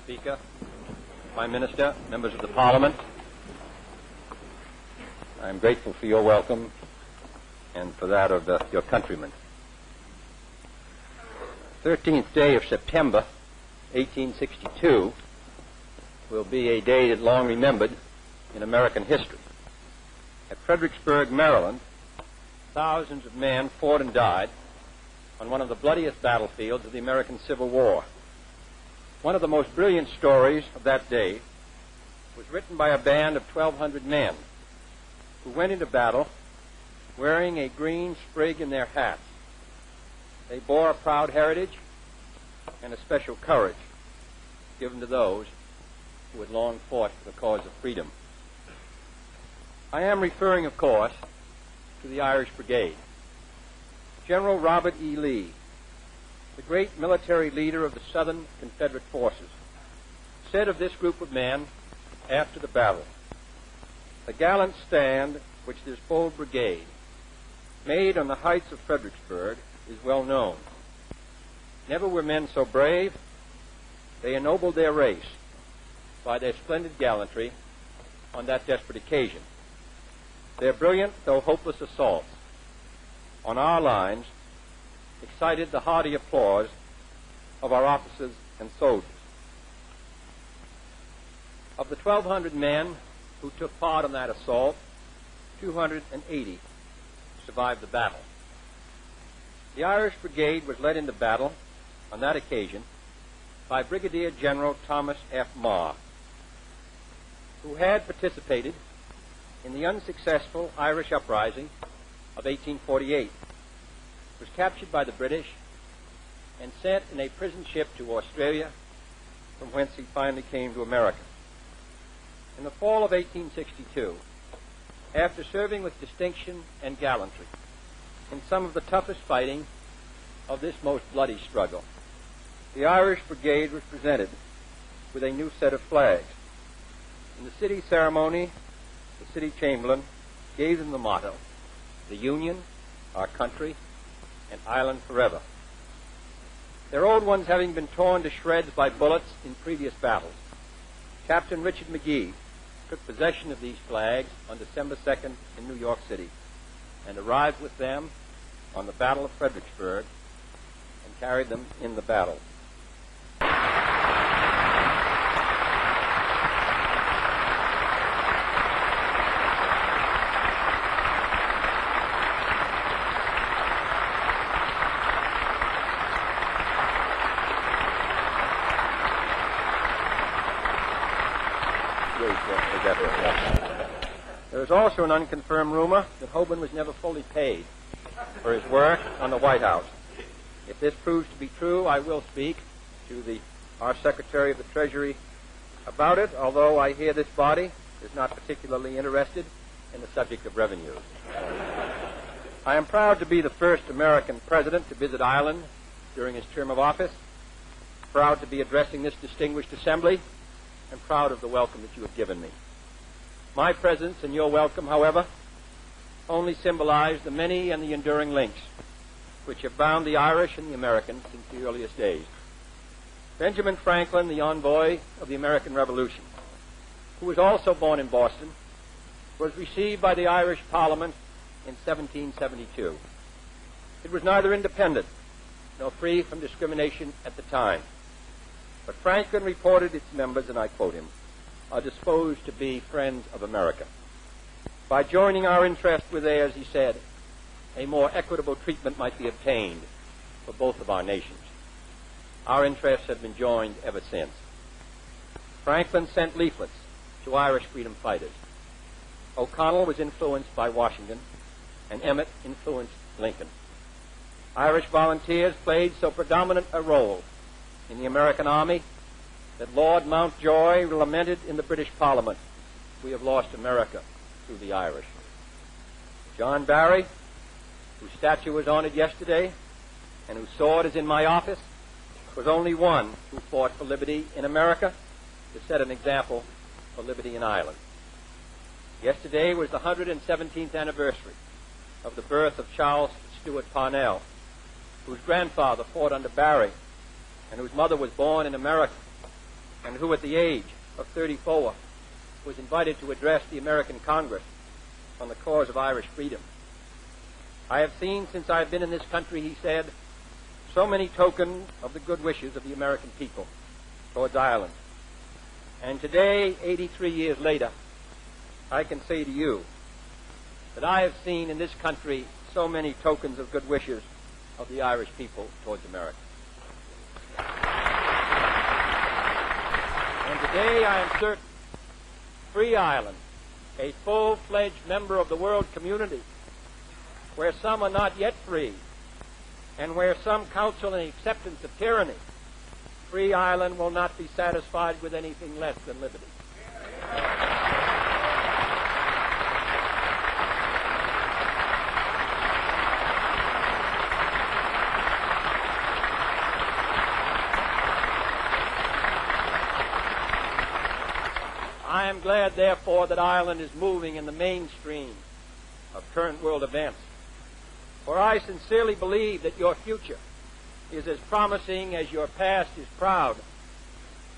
Speaker, Prime Minister, members of the Parliament. I am grateful for your welcome and for that of your countrymen. 13th day of September, 1862, will be a day that long remembered in American history. At Fredericksburg, Maryland, thousands of men fought and died on one of the bloodiest battlefields of the American Civil War. One of the most brilliant stories of that day was written by a band of 1,200 men who went into battle wearing a green sprig in their hats. They bore a proud heritage and a special courage given to those who had long fought for the cause of freedom. I am referring, of course, to the Irish Brigade. General Robert E. Lee, the great military leader of the Southern Confederate forces, said of this group of men after the battle, "The gallant stand which this bold brigade made on the heights of Fredericksburg is well known. Never were men so brave. They ennobled their race by their splendid gallantry on that desperate occasion. Their brilliant, though hopeless assaults on our lines excited the hearty applause of our officers and soldiers." Of the 1,200 men who took part in that assault, 280 survived the battle. The Irish Brigade was led into battle on that occasion by Brigadier General Thomas F. Marr, who had participated in the unsuccessful Irish uprising of 1848, was captured by the British and sent in a prison ship to Australia, from whence he finally came to America. In the fall of 1862, after serving with distinction and gallantry in some of the toughest fighting of this most bloody struggle, the Irish Brigade was presented with a new set of flags. In the city ceremony, the city chamberlain gave them the motto, "The Union, our country, and Ireland forever." Their old ones having been torn to shreds by bullets in previous battles, Captain Richard McGee took possession of these flags on December 2nd in New York City and arrived with them on the Battle of Fredericksburg and carried them in the battle. There is also an unconfirmed rumor that Hoban was never fully paid for his work on the White House. If this proves to be true, I will speak to our Secretary of the Treasury about it, although I hear this body is not particularly interested in the subject of revenues. I am proud to be the first American president to visit Ireland during his term of office, proud to be addressing this distinguished assembly, and proud of the welcome that you have given me. My presence and your welcome, however, only symbolize the many and the enduring links which have bound the Irish and the Americans since the earliest days. Benjamin Franklin, the envoy of the American Revolution, who was also born in Boston, was received by the Irish Parliament in 1772. It was neither independent nor free from discrimination at the time. But Franklin reported its members, and I quote him, "are disposed to be friends of America. By joining our interest with theirs," he said, "a more equitable treatment might be obtained for both of our nations." Our interests have been joined ever since. Franklin sent leaflets to Irish freedom fighters. O'Connell was influenced by Washington, and Emmett influenced Lincoln. Irish volunteers played so predominant a role in the American Army that Lord Mountjoy lamented in the British Parliament, "We have lost America through the Irish." John Barry, whose statue was honored yesterday and whose sword is in my office, was only one who fought for liberty in America to set an example for liberty in Ireland. Yesterday was the 117th anniversary of the birth of Charles Stewart Parnell, whose grandfather fought under Barry and whose mother was born in America. and who at the age of 34 was invited to address the American Congress on the cause of Irish freedom. I have seen since I have been in this country, he said, so many tokens of the good wishes of the American people towards Ireland. And today, 83 years later, I can say to you that I have seen in this country so many tokens of good wishes of the Irish people towards America. And today I am certain free Ireland, a full-fledged member of the world community, where some are not yet free, and where some counsel an acceptance of tyranny, free Ireland will not be satisfied with anything less than liberty. I am glad, therefore, that Ireland is moving in the mainstream of current world events. For I sincerely believe that your future is as promising as your past is proud,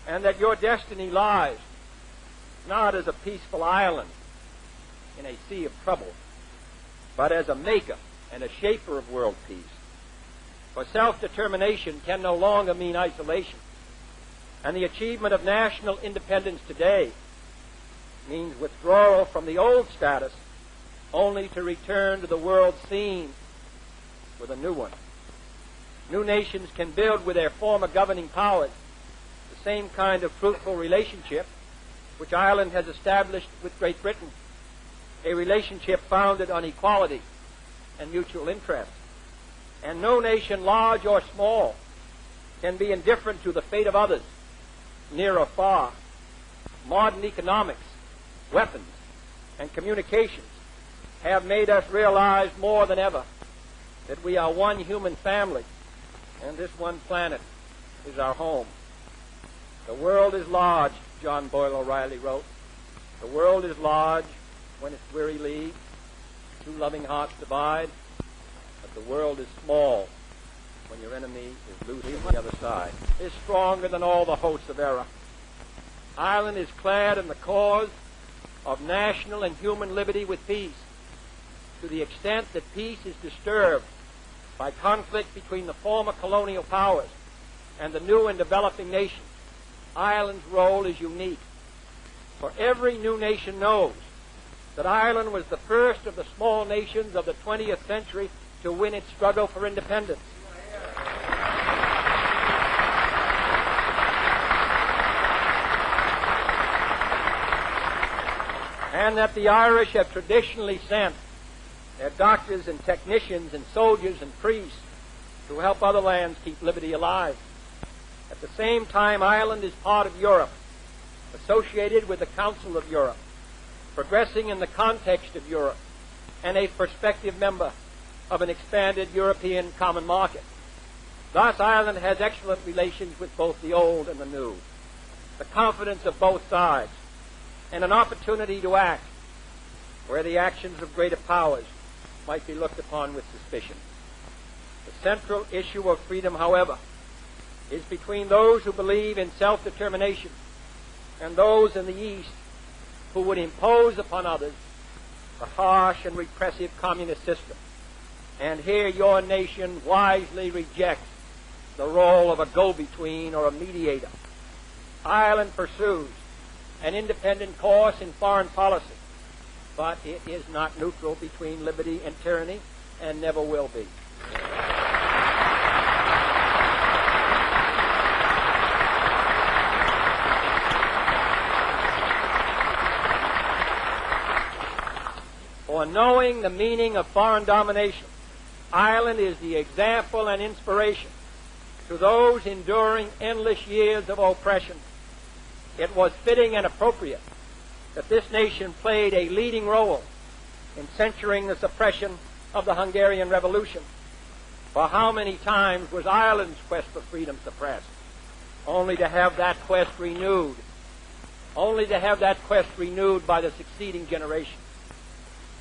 and that your destiny lies not as a peaceful island in a sea of trouble, but as a maker and a shaper of world peace. For self-determination can no longer mean isolation, and the achievement of national independence today means withdrawal from the old status only to return to the world scene with a new one. New nations can build with their former governing powers the same kind of fruitful relationship which Ireland has established with Great Britain, a relationship founded on equality and mutual interest. And no nation, large or small, can be indifferent to the fate of others, near or far. Modern economics, weapons, and communications have made us realize more than ever that we are one human family, and this one planet is our home. The world is large, John Boyle O'Reilly wrote. The world is large when its weary leagues, two loving hearts divide, but the world is small when your enemy is loose on the other side. It is stronger than all the hosts of error. Ireland is clad in the cause of national and human liberty with peace. To the extent that peace is disturbed by conflict between the former colonial powers and the new and developing nations, Ireland's role is unique. For every new nation knows that Ireland was the first of the small nations of the 20th century to win its struggle for independence. And that the Irish have traditionally sent their doctors and technicians and soldiers and priests to help other lands keep liberty alive. At the same time, Ireland is part of Europe, associated with the Council of Europe, progressing in the context of Europe, and a prospective member of an expanded European common market. Thus, Ireland has excellent relations with both the old and the new, the confidence of both sides, and an opportunity to act where the actions of greater powers might be looked upon with suspicion. The central issue of freedom, however, is between those who believe in self-determination and those in the East who would impose upon others the harsh and repressive communist system. And here your nation wisely rejects the role of a go-between or a mediator. Ireland pursues an independent course in foreign policy, but it is not neutral between liberty and tyranny, and never will be. For knowing the meaning of foreign domination, Ireland is the example and inspiration to those enduring endless years of oppression. It was fitting and appropriate that this nation played a leading role in censuring the suppression of the Hungarian Revolution. For how many times was Ireland's quest for freedom suppressed, only to have that quest renewed, by the succeeding generation?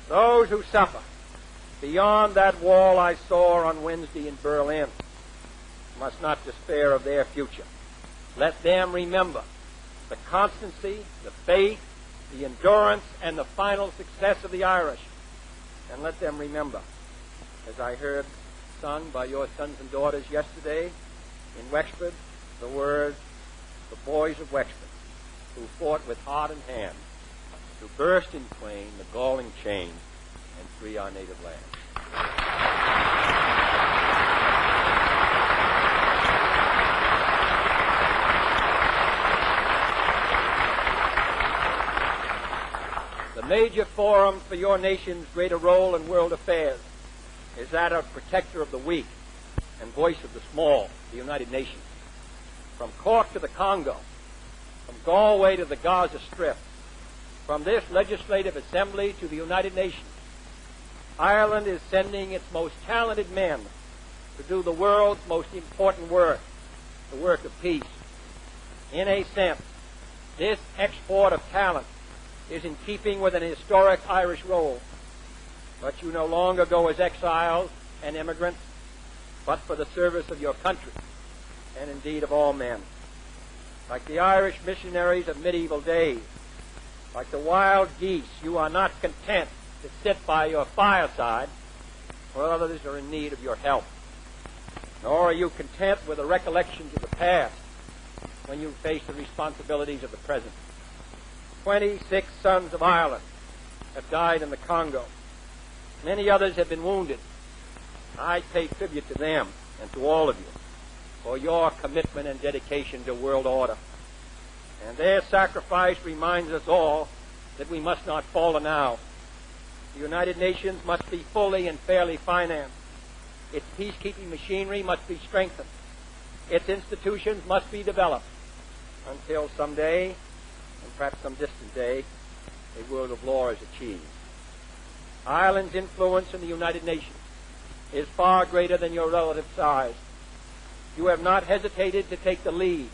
Those who suffer beyond that wall I saw on Wednesday in Berlin must not despair of their future. Let them remember the constancy, the faith, the endurance, and the final success of the Irish. And let them remember, as I heard sung by your sons and daughters yesterday in Wexford, the words, the boys of Wexford, who fought with heart and hand to burst in twain the galling chain and free our native land. The major forum for your nation's greater role in world affairs is that of protector of the weak and voice of the small, the United Nations. From Cork to the Congo, from Galway to the Gaza Strip, from this legislative assembly to the United Nations, Ireland is sending its most talented men to do the world's most important work, the work of peace. In a sense, this export of talent is in keeping with an historic Irish role. But you no longer go as exiles and immigrants, but for the service of your country, and indeed of all men. Like the Irish missionaries of medieval days, like the wild geese, you are not content to sit by your fireside while others are in need of your help. Nor are you content with the recollections of the past when you face the responsibilities of the present. 26 sons of Ireland have died in the Congo. Many others have been wounded. I pay tribute to them and to all of you for your commitment and dedication to world order. And their sacrifice reminds us all that we must not falter now. The United Nations must be fully and fairly financed. Its peacekeeping machinery must be strengthened. Its institutions must be developed until someday, and perhaps some distant day, a world of law is achieved. Ireland's influence in the United Nations is far greater than your relative size. You have not hesitated to take the lead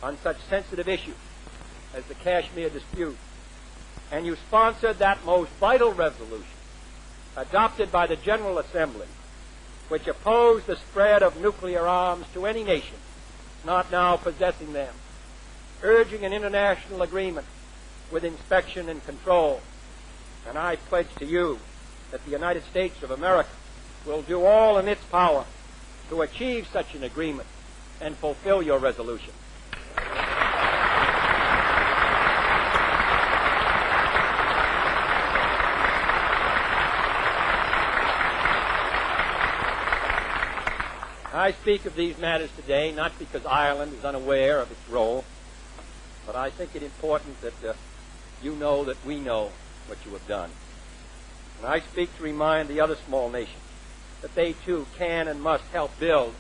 on such sensitive issues as the Kashmir dispute, and you sponsored that most vital resolution adopted by the General Assembly, which opposed the spread of nuclear arms to any nation not now possessing them, urging an international agreement with inspection and control. And I pledge to you that the United States of America will do all in its power to achieve such an agreement and fulfill your resolution. I speak of these matters today not because Ireland is unaware of its role, but I think it important that you know that we know what you have done. And I speak to remind the other small nations that they too can and must help build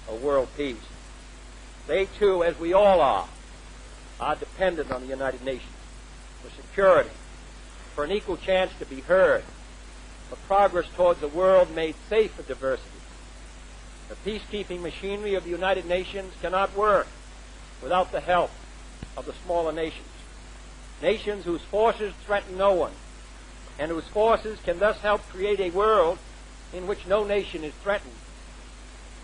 a world peace. They too, as we all are dependent on the United Nations for security, for an equal chance to be heard, for progress towards a world made safe for diversity. The peacekeeping machinery of the United Nations cannot work without the help of the smaller nations. Nations whose forces threaten no one, and whose forces can thus help create a world in which no nation is threatened.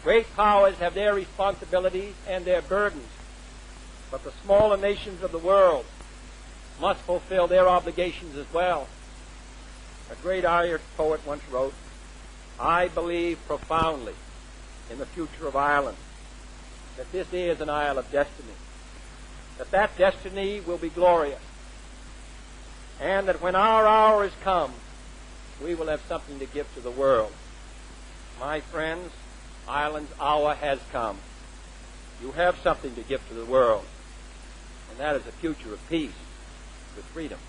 Great powers have their responsibilities and their burdens, but the smaller nations of the world must fulfill their obligations as well. A great Irish poet once wrote, "I believe profoundly in the future of Ireland, that this is an isle of destiny, that destiny will be glorious, and that when our hour is come, we will have something to give to the world." My friends, Ireland's hour has come. You have something to give to the world, and that is a future of peace with freedom.